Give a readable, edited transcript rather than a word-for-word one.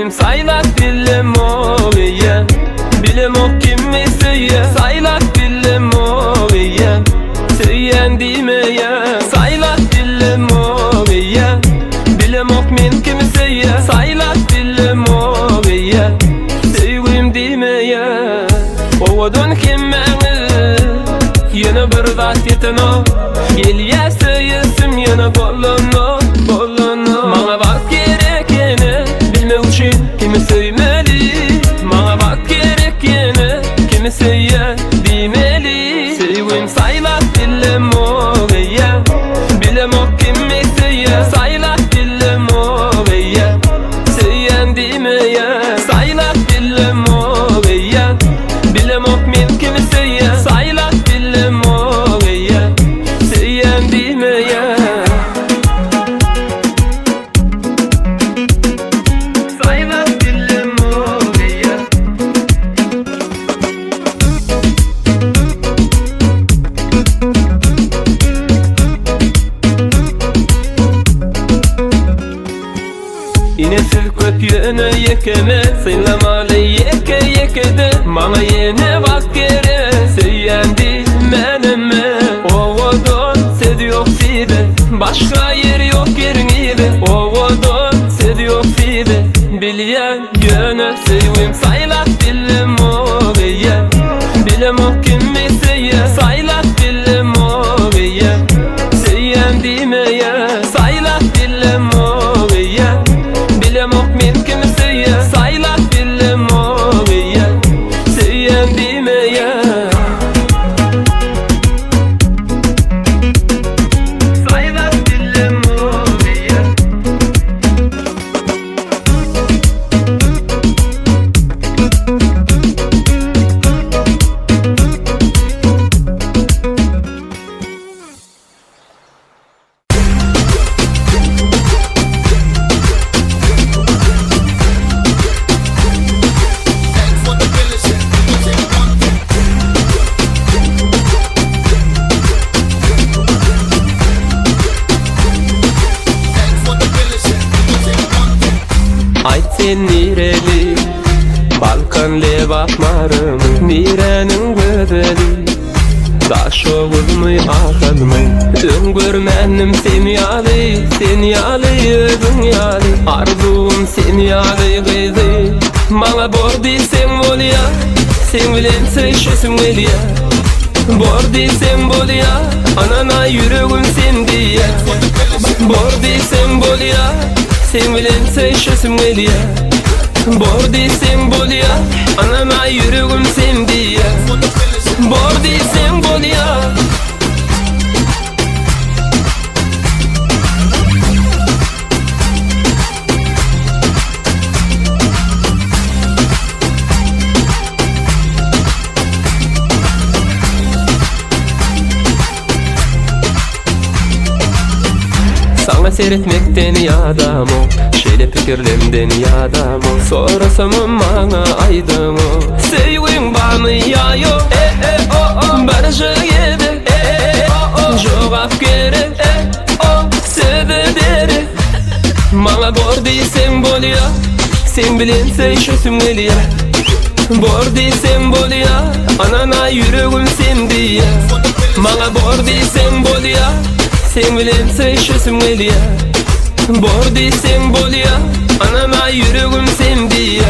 Sevgim saylak dilim oğuya, bilim o kimi söye. Saylak dilim oğuya, söyyen demeye. Saylak dilim oğuya, bilim o men kimi söye. Saylak dilim oğuya, sevgim demeye. Oğudun kimmeni, yana bir zat yetino. Geliye söylesim yana bolunu, bolunu. Bana bak gerekeni bilmek için kimi söylemeli. Bana bak gerekeni kimi söyle demeli. Sevgim saylak dilim oğuya, bilim o kimi söyle. Saylak dilim oğuya, söylen demeye. Saylak dilim oğuya, bilim o men kimi söyle. Saylak dilim oğuya, söylen demeye. Saylak dilim oğuya. Yine siz köp yöne yekeme, sıylamalı yeke yekede. Bana yine bak gere, söylendi menime. Oğudun sedi yok side, başka yer yok yerinde. Oğudun sedi yok side, bilyen yöne. Sevgim saylak dilim oğuya, bilim o kimi söye. Saylak dilim oğuya, söylen demeye. Saylak dilim oğuya, bilim o men kimi söye. Saylak dilim oğuya, söylen demeye. Saylak dilim oğuya. Ayt sen nireli, Balkanlı bakmarım, nirenin bedeli. Taş olmay akılmay, ön görmenim seni yalı. Seni yalı, özün yalı, arzum seni yalı kızı. Bana bordi sen bol ya, sen bilen sevşesim gel ya. Bordi sen bol ya, anana yüreğim sen diye. Bordi sen bol ya, sen bilen sevşesim gel ya. Bordi sen bol ya, anana yüreğim sen diye. Bordi sen bol ya. Sana seyretmekten yadam o, şeyle fikirlemden yadam o. Sorasam bana aydım o, sevgin bana yayo. Barışı yedi, cevap gerek. Sede deri, bana bordi sen bol ya, sen bilen sevşesim gel ya. Bordi sen bol ya, anana yüreğim sen diye. Bana bordi sen bol ya, sen bilen sevşesim gel ya. Bordi sen bol ya, anana yüreğim sen diye.